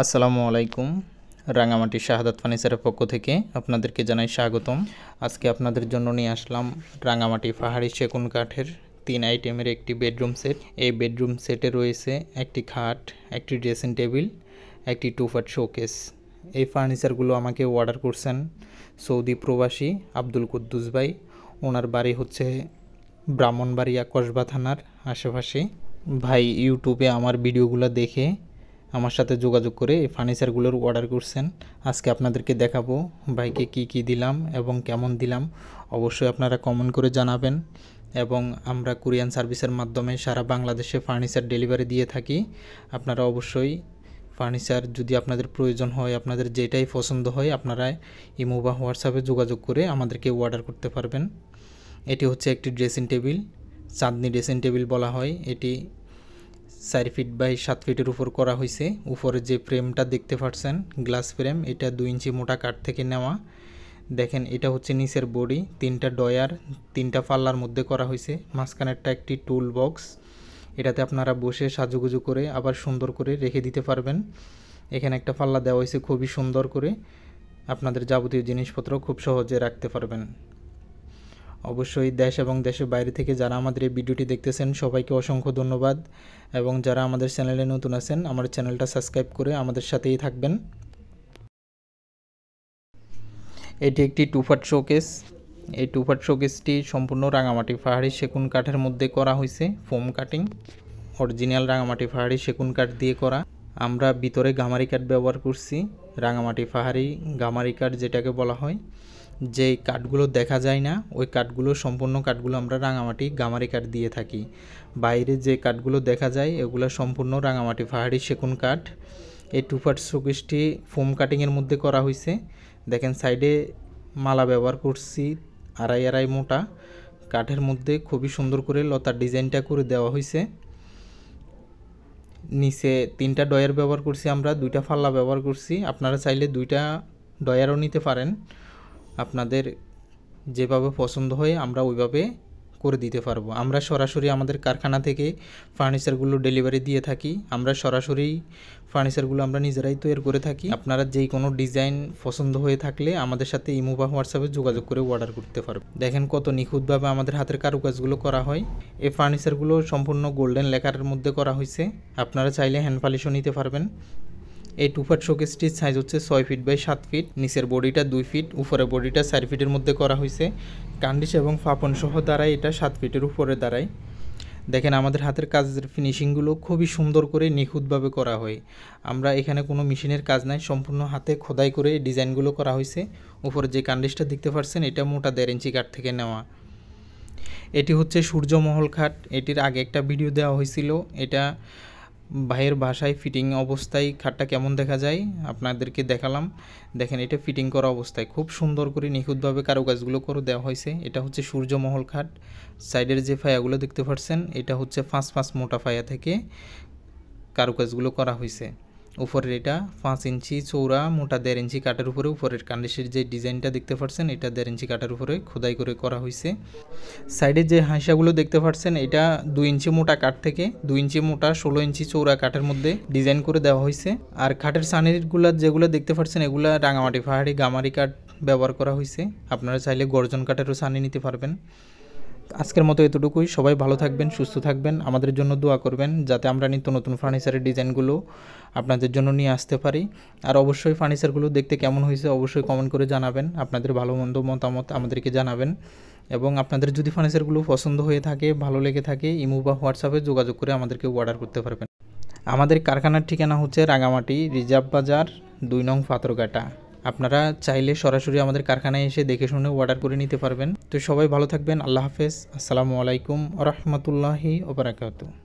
আসসালামু আলাইকুম। রাঙামাটি শাহাদাত ফার্নিচারের পক্ষ থেকে আপনাদেরকে জানাই স্বাগতম। আজকে আপনাদের জন্য নিয়ে আসলাম রাঙামাটি পাহাড়ি সেগুন কাঠের 3 আইটেমের একটি বেডরুম সেট। এই বেডরুম সেটে রয়েছে একটি খাট, একটি ড্রেসিং টেবিল, একটি 2 ফুট শোকেস। এই ফার্নিচারগুলো আমাকে অর্ডার করছেন সৌদি প্রবাসী আব্দুল কুদ্দুস ভাই। ওনার বাড়ি হচ্ছে ব্রাহ্মণবাড়িয়া কসবা থানার আশেপাশে। ভাই ইউটিউবে আমার ভিডিওগুলো দেখে আমার সাথে যোগাযোগ করে এই ফার্নিচারগুলোর অর্ডার করছেন। আজকে আপনাদেরকে দেখাবো ভাইকে কি দিলাম এবং কেমন দিলাম। অবশ্যই আপনারা কমেন্ট করে জানাবেন। এবং আমরা কুরিয়ান সার্ভিসের মাধ্যমে সারা বাংলাদেশে ফার্নিচার ডেলিভারি দিয়ে থাকি। আপনারা অবশ্যই ফার্নিচার যদি আপনাদের প্রয়োজন হয়, আপনাদের যেটাই পছন্দ হয়, আপনারা ইমো বা হোয়াটসঅ্যাপে যোগাযোগ করে আমাদেরকে অর্ডার করতে পারবেন। এটি হচ্ছে একটি ড্রেসিং টেবিল, চাঁদনি ড্রেসিং টেবিল বলা হয়। এটি 4 ফিট বাই 7 ফিটের উপর করা হয়েছে। উপরে যে ফ্রেমটা দেখতে পাচ্ছেন গ্লাস ফ্রেম, এটা 2 ইঞ্চি মোটা কাঠ থেকে নেওয়া। দেখেন এটা হচ্ছে নিচের বডি, 3টা ডয়ার 3টা পাল্লার মধ্যে করা হয়েছে। মাঝখানেরটা একটি টুল বক্স, এটাতে আপনারা বসে সাজুগুজু করে আবার সুন্দর করে রেখে দিতে পারবেন। এখানে একটা পাল্লা দেওয়া হয়েছে খুবই সুন্দর করে, আপনাদের যাবতীয় জিনিসপত্র খুব সহজে রাখতে পারবেন। অবশ্যই দেশ এবং দেশের বাইরে থেকে যারা আমাদের এই ভিডিওটি দেখতেছেন সবাইকে অসংখ্য ধন্যবাদ। এবং যারা আমাদের চ্যানেলে নতুন আছেন আমার চ্যানেলটা সাবস্ক্রাইব করে আমাদের সাথেই থাকবেন। এটি একটি 2 ফুট শোকেস। এই 2 ফুট শোকেসটি সম্পূর্ণ রাঙামাটি পাহাড়ি সেগুন কাঠের মধ্যে করা হয়েছে। ফোম কাটিং, অরিজিনাল রাঙামাটি পাহাড়ি সেগুন কাঠ দিয়ে করা। আমরা ভিতরে গামারি কাঠ ব্যবহার করছি। রাঙামাটি পাহাড়ি গামারি কাঠ যেটাকে বলা হয়, যে কাঠগুলো দেখা যায় না ওই কাঠগুলো, সম্পূর্ণ কাঠগুলো আমরা রাঙামাটি গামারি কাঠ দিয়ে থাকি। বাইরে যে কাঠগুলো দেখা যায় এগুলো সম্পূর্ণ রাঙামাটি পাহাড়ি সেগুন কাঠ। এই 2 ফুট শোকেসটি ফোম কাটিংয়ের মধ্যে করা হয়েছে। দেখেন সাইডে মালা ব্যবহার করছি 2.5 মোটা কাঠের মধ্যে, খুবই সুন্দর করে লতার ডিজাইনটা করে দেওয়া হয়েছে। নিচে 3টা ডয়ার ব্যবহার করছি, আমরা 2টা পাল্লা ব্যবহার করছি। আপনারা চাইলে 2টা ডয়ারও নিতে পারেন, আপনাদের যেভাবে পছন্দ হয় আমরা ওইভাবে করে দিতে পারবো। আমরা সরাসরি আমাদের কারখানা থেকে ফার্নিচারগুলো ডেলিভারি দিয়ে থাকি। আমরা সরাসরি ফার্নিচারগুলো আমরা নিজেরাই তৈরি করে থাকি। আপনারা যেই কোনো ডিজাইন পছন্দ হয়ে থাকলে আমাদের সাথে ইমো বা হোয়াটসঅ্যাপে যোগাযোগ করে অর্ডার করতে পারবেন। দেখেন কত নিখুঁতভাবে আমাদের হাতের কারুকাজগুলো করা হয়। এই ফার্নিচারগুলো সম্পূর্ণ গোল্ডেন লেকারের মধ্যে করা হয়েছে। আপনারা চাইলে হ্যান্ড পলিশও নিতে পারবেন। এই 2 ফুট শোকেসটির সাইজ হচ্ছে 6 ফিট বাই 7 ফিট। নিচের বডিটা 2 ফিট, উপরে বডিটা 4 ফিটের মধ্যে করা হয়েছে। কান্ডিশ এবং ফাপন সহ দাঁড়ায় এটা 7 ফিটের উপরে দাঁড়ায়। দেখেন আমাদের হাতের কাজের ফিনিশিংগুলো খুবই সুন্দর করে নিখুঁতভাবে করা হয়। আমরা এখানে কোনো মেশিনের কাজ নাই, সম্পূর্ণ হাতে খোদাই করে ডিজাইনগুলো করা হয়েছে। উপরে যে কান্ডিশটা দেখতে পাচ্ছেন এটা মোটা 1.5 ইঞ্চি কাঠ থেকে নেওয়া। এটি হচ্ছে সূর্যমহল খাট। এটির আগে একটা ভিডিও দেওয়া হয়েছিল, এটা ভাইয়ের বাসায় ফিটিং অবস্থায় খাটটা কেমন দেখা যায় আপনাদেরকে দেখালাম। দেখেন এটা ফিটিং করা অবস্থায় খুব সুন্দর করে নিখুঁতভাবে কারুকাজগুলো করে দেওয়া হয়েছে। এটা হচ্ছে সূর্যমহল খাট। সাইডের যে ফায়াগুলো দেখতে পাচ্ছেন এটা হচ্ছে 5 মোটা ফায়া থেকে কারুকাজগুলো করা হয়েছে। উপরের এটা 5 ইঞ্চি চৌড়া মোটা 1.5 ইঞ্চি কাঠের উপরে, উপরের কান্ডিশের যে ডিজাইনটা দেখতে পাচ্ছেন এটা 1.5 ইঞ্চি কাঠের উপরে খোদাই করে করা হয়েছে। সাইডে যে হাঁসাগুলো দেখতে পাচ্ছেন এটা 2 ইঞ্চি মোটা কাঠ থেকে 2 ইঞ্চি মোটা 16 ইঞ্চি চৌড়া কাঠের মধ্যে ডিজাইন করে দেওয়া হয়েছে। আর খাটের সানিগুলো যেগুলো দেখতে পাচ্ছেন এগুলো রাঙামাটি পাহাড়ি গামারি কাঠ ব্যবহার করা হয়েছে। আপনারা চাইলে গর্জন কাঠেরও সানি নিতে পারবেন। আজকের মতো এতটুকুই। সবাই ভালো থাকবেন, সুস্থ থাকবেন, আমাদের জন্য দোয়া করবেন যাতে আমরা নিত্য নতুন ফার্নিচারের ডিজাইনগুলো আপনাদের জন্য নিয়ে আসতে পারি। আর অবশ্যই ফার্নিচারগুলো দেখতে কেমন হয়েছে অবশ্যই কমেন্ট করে জানাবেন। আপনাদের ভালো মন্দ মতামত আমাদেরকে জানাবেন। এবং আপনাদের যদি ফার্নিচারগুলো পছন্দ হয়ে থাকে, ভালো লেগে থাকে, ইমো বা হোয়াটসঅ্যাপে যোগাযোগ করে আমাদেরকে অর্ডার করতে পারবেন। আমাদের কারখানার ঠিকানা হচ্ছে রাঙামাটি রিজার্ভ বাজার 2 নং পাথরঘাটা। আপনারা চাইলে সরাসরি আমাদের কারখানায় এসে দেখে শুনে অর্ডার করে নিতে পারবেন। তো সবাই ভালো থাকবেন। আল্লাহ হাফেজ। আসসালামু আলাইকুম ওয়া রাহমাতুল্লাহি ওয়া বারাকাতুহু।